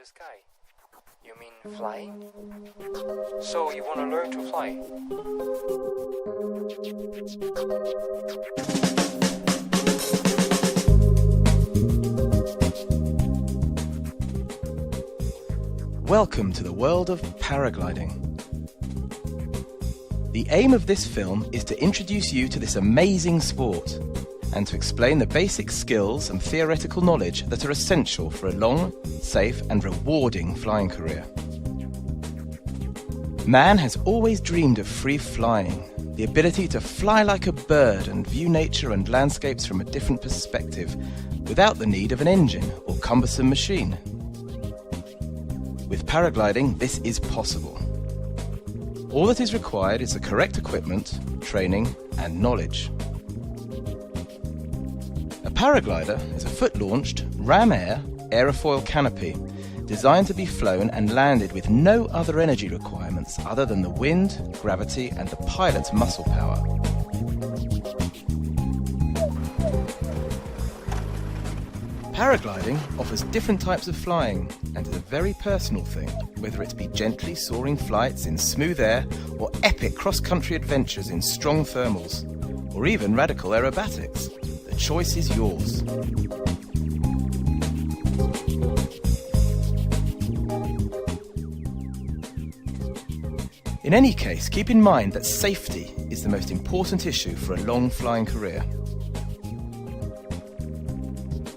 the sky. You mean flying? So you want to learn to fly? Welcome to the world of paragliding. The aim of this film is to introduce you to this amazing sport and to explain the basic skills and theoretical knowledge that are essential for a long, safe and rewarding flying career. Man has always dreamed of free flying, the ability to fly like a bird and view nature and landscapes from a different perspective without the need of an engine or cumbersome machine. With paragliding, this is possible. All that is required is the correct equipment, training and knowledge. A paraglider is a foot-launched ram air aerofoil canopy designed to be flown and landed with no other energy requirements other than the wind, gravity and the pilot's muscle power. Paragliding offers different types of flying and is a very personal thing, whether it be gently soaring flights in smooth air or epic cross-country adventures in strong thermals, or even radical aerobatics. The choice is yours. In any case, keep in mind that safety is the most important issue for a long flying career.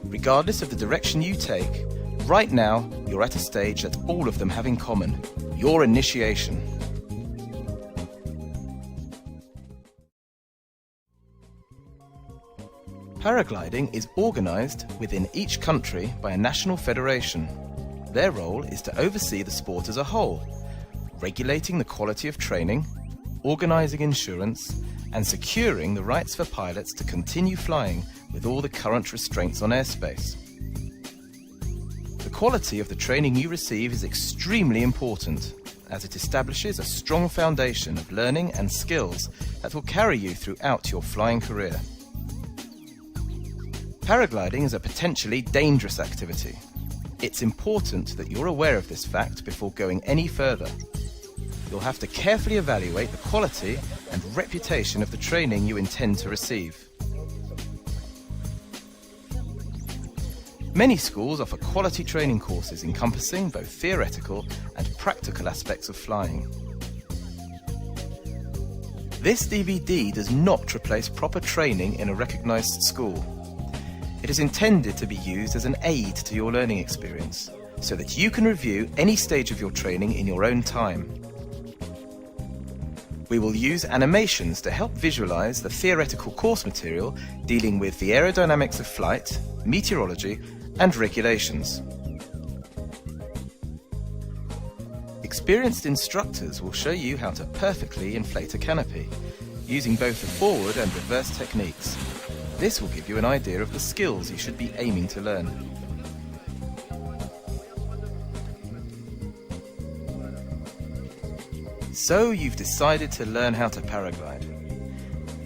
Regardless of the direction you take, right now you're at a stage that all of them have in common: your initiation. Paragliding is organised within each country by a national federation. Their role is to oversee the sport as a whole, regulating the quality of training, organising insurance, and securing the rights for pilots to continue flying with all the current restraints on airspace. The quality of the training you receive is extremely important, as it establishes a strong foundation of learning and skills that will carry you throughout your flying career. Paragliding is a potentially dangerous activity. It's important that you're aware of this fact before going any further. You'll have to carefully evaluate the quality and reputation of the training you intend to receive. Many schools offer quality training courses encompassing both theoretical and practical aspects of flying. This DVD does not replace proper training in a recognised school. It is intended to be used as an aid to your learning experience, so that you can review any stage of your training in your own time. We will use animations to help visualize the theoretical course material dealing with the aerodynamics of flight, meteorology, and regulations. Experienced instructors will show you how to perfectly inflate a canopy, using both the forward and reverse techniques. This will give you an idea of the skills you should be aiming to learn. So you've decided to learn how to paraglide.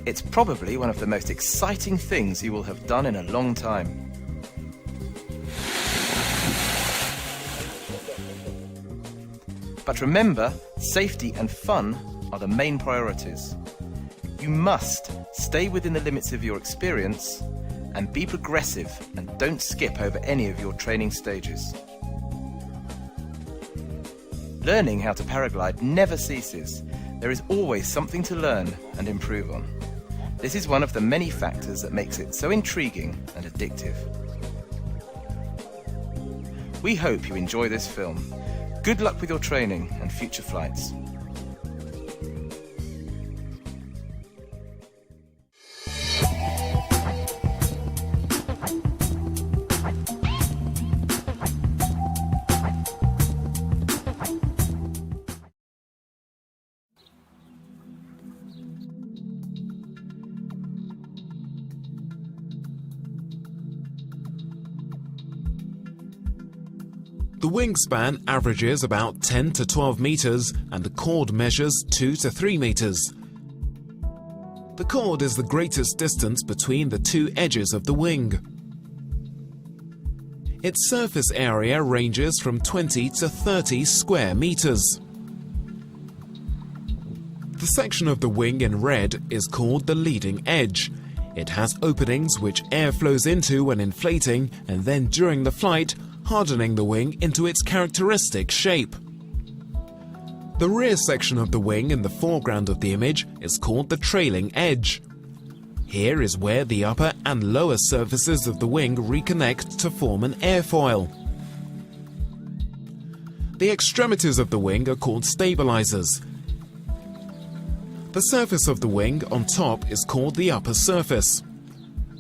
It's probably one of the most exciting things you will have done in a long time. But remember, safety and fun are the main priorities. You must stay within the limits of your experience and be progressive, and don't skip over any of your training stages. Learning how to paraglide never ceases. There is always something to learn and improve on. This is one of the many factors that makes it so intriguing and addictive. We hope you enjoy this film. Good luck with your training and future flights. The wingspan averages about 10 to 12 meters and the chord measures 2 to 3 meters. The chord is the greatest distance between the two edges of the wing. Its surface area ranges from 20 to 30 square meters. The section of the wing in red is called the leading edge. It has openings which air flows into when inflating and then during the flight, hardening the wing into its characteristic shape. The rear section of the wing in the foreground of the image is called the trailing edge. Here is where the upper and lower surfaces of the wing reconnect to form an airfoil. The extremities of the wing are called stabilizers. The surface of the wing on top is called the upper surface.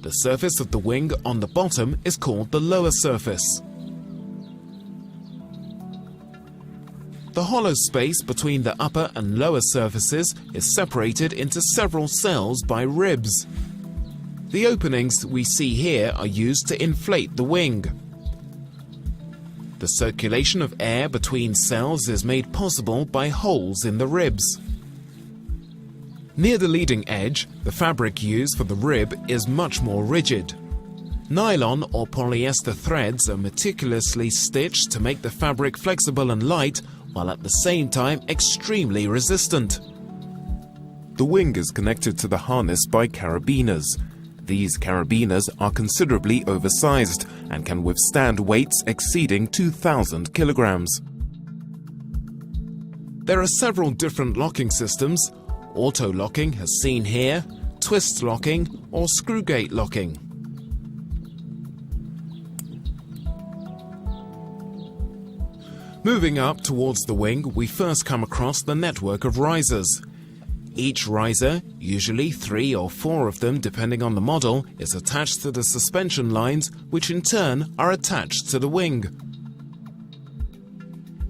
The surface of the wing on the bottom is called the lower surface. The hollow space between the upper and lower surfaces is separated into several cells by ribs. The openings we see here are used to inflate the wing. The circulation of air between cells is made possible by holes in the ribs. Near the leading edge, the fabric used for the rib is much more rigid. Nylon or polyester threads are meticulously stitched to make the fabric flexible and light, while at the same time extremely resistant. The wing is connected to the harness by carabiners. These carabiners are considerably oversized and can withstand weights exceeding 2,000 kilograms. There are several different locking systems. Auto locking as seen here, twist locking or screw gate locking. Moving up towards the wing, we first come across the network of risers. Each riser, usually 3 or 4 of them depending on the model, is attached to the suspension lines, which in turn are attached to the wing.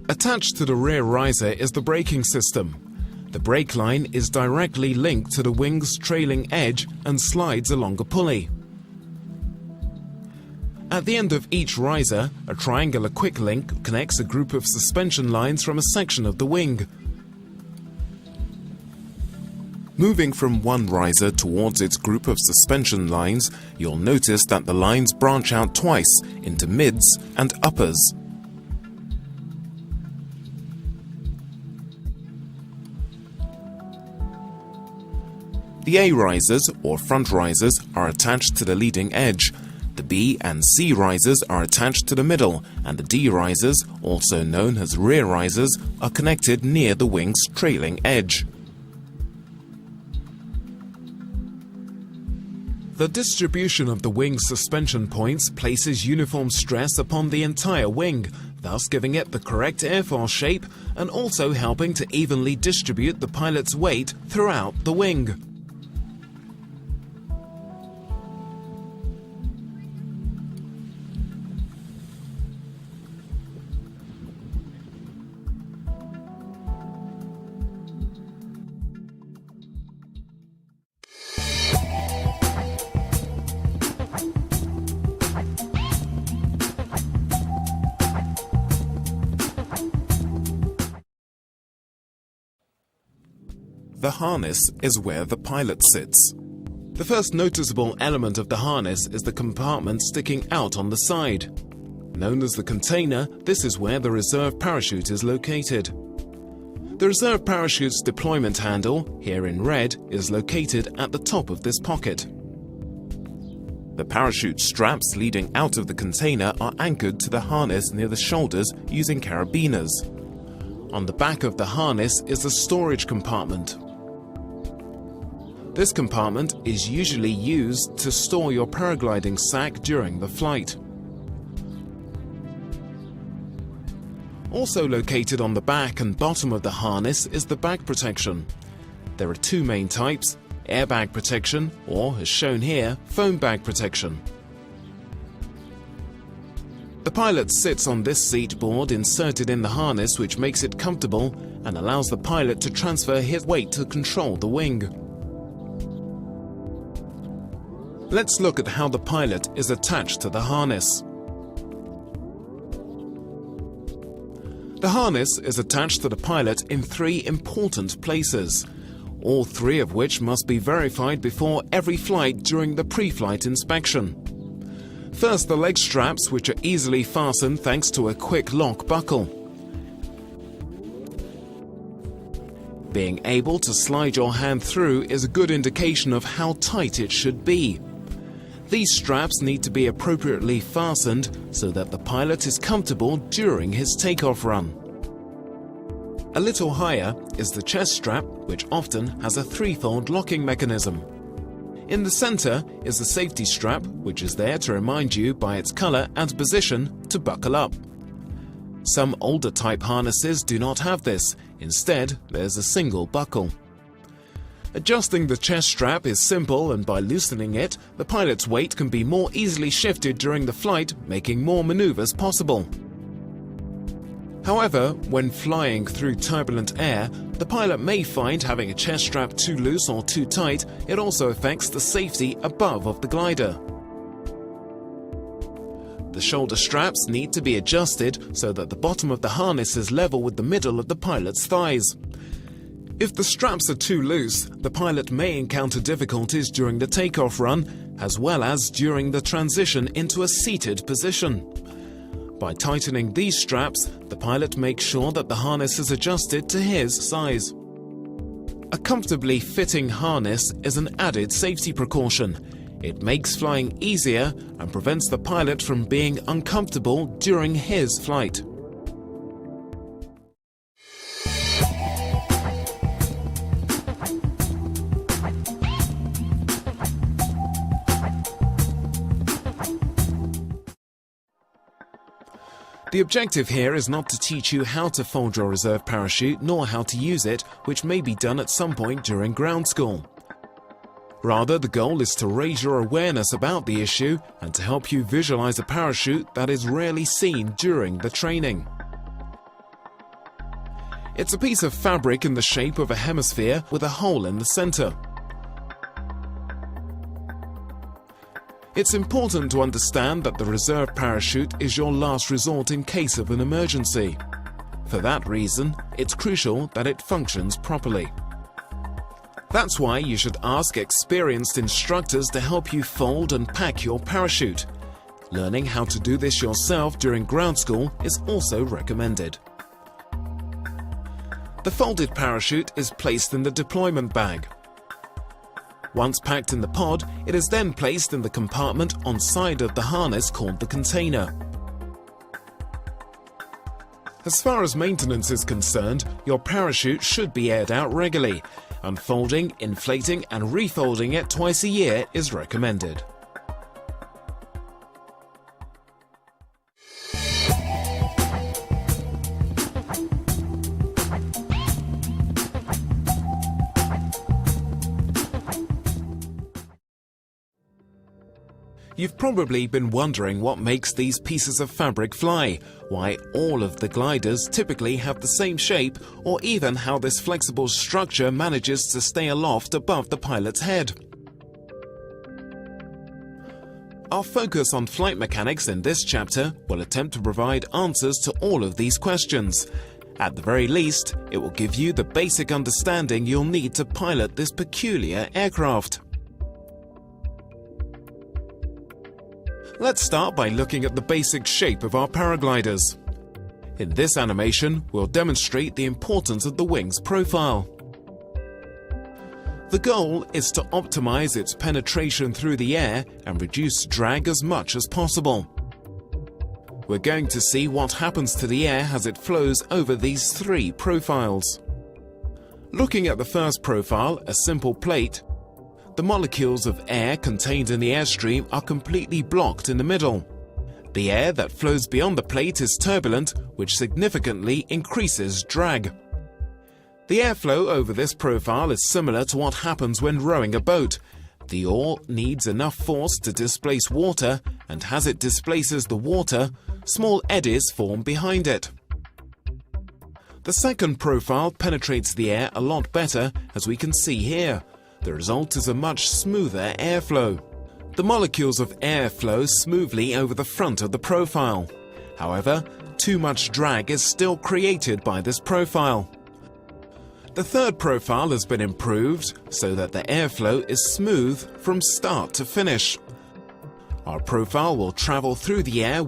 Attached to the rear riser is the braking system. The brake line is directly linked to the wing's trailing edge and slides along a pulley. At the end of each riser, a triangular quick link connects a group of suspension lines from a section of the wing. Moving from one riser towards its group of suspension lines, you'll notice that the lines branch out twice into mids and uppers. The A risers, or front risers, are attached to the leading edge. The B and C risers are attached to the middle, and the D risers, also known as rear risers, are connected near the wing's trailing edge. The distribution of the wing's suspension points places uniform stress upon the entire wing, thus giving it the correct airfoil shape and also helping to evenly distribute the pilot's weight throughout the wing. The harness is where the pilot sits. The first noticeable element of the harness is the compartment sticking out on the side. Known as the container, this is where the reserve parachute is located. The reserve parachute's deployment handle, here in red, is located at the top of this pocket. The parachute straps leading out of the container are anchored to the harness near the shoulders using carabiners. On the back of the harness is the storage compartment. This compartment is usually used to store your paragliding sack during the flight. Also located on the back and bottom of the harness is the bag protection. There are 2 main types: airbag protection or, as shown here, foam bag protection. The pilot sits on this seat board inserted in the harness, which makes it comfortable and allows the pilot to transfer his weight to control the wing. Let's look at how the pilot is attached to the harness. The harness is attached to the pilot in 3 important places, all 3 of which must be verified before every flight during the pre-flight inspection. First, the leg straps, which are easily fastened thanks to a quick lock buckle. Being able to slide your hand through is a good indication of how tight it should be. These straps need to be appropriately fastened so that the pilot is comfortable during his takeoff run. A little higher is the chest strap, which often has a threefold locking mechanism. In the center is the safety strap, which is there to remind you by its color and position to buckle up. Some older type harnesses do not have this. Instead, there's a single buckle. Adjusting the chest strap is simple, and by loosening it, the pilot's weight can be more easily shifted during the flight, making more maneuvers possible. However, when flying through turbulent air, the pilot may find having a chest strap too loose or too tight. It also affects the safety above of the glider. The shoulder straps need to be adjusted so that the bottom of the harness is level with the middle of the pilot's thighs. If the straps are too loose, the pilot may encounter difficulties during the takeoff run, as well as during the transition into a seated position. By tightening these straps, the pilot makes sure that the harness is adjusted to his size. A comfortably fitting harness is an added safety precaution. It makes flying easier and prevents the pilot from being uncomfortable during his flight. The objective here is not to teach you how to fold your reserve parachute nor how to use it, which may be done at some point during ground school. Rather, the goal is to raise your awareness about the issue and to help you visualize a parachute that is rarely seen during the training. It's a piece of fabric in the shape of a hemisphere with a hole in the center. It's important to understand that the reserve parachute is your last resort in case of an emergency. For that reason, it's crucial that it functions properly. That's why you should ask experienced instructors to help you fold and pack your parachute. Learning how to do this yourself during ground school is also recommended. The folded parachute is placed in the deployment bag. Once packed in the pod, it is then placed in the compartment on side of the harness called the container. As far as maintenance is concerned, your parachute should be aired out regularly. Unfolding, inflating and refolding it twice a year is recommended. You've probably been wondering what makes these pieces of fabric fly, why all of the gliders typically have the same shape, or even how this flexible structure manages to stay aloft above the pilot's head. Our focus on flight mechanics in this chapter will attempt to provide answers to all of these questions. At the very least, it will give you the basic understanding you'll need to pilot this peculiar aircraft. Let's start by looking at the basic shape of our paragliders. In this animation, we'll demonstrate the importance of the wing's profile. The goal is to optimize its penetration through the air and reduce drag as much as possible. We're going to see what happens to the air as it flows over these three profiles. Looking at the first profile, a simple plate, the molecules of air contained in the airstream are completely blocked in the middle. The air that flows beyond the plate is turbulent, which significantly increases drag. The airflow over this profile is similar to what happens when rowing a boat. The oar needs enough force to displace water, and as it displaces the water, small eddies form behind it. The second profile penetrates the air a lot better, as we can see here. The result is a much smoother airflow. The molecules of air flow smoothly over the front of the profile. However, too much drag is still created by this profile. The third profile has been improved so that the airflow is smooth from start to finish. Our profile will travel through the air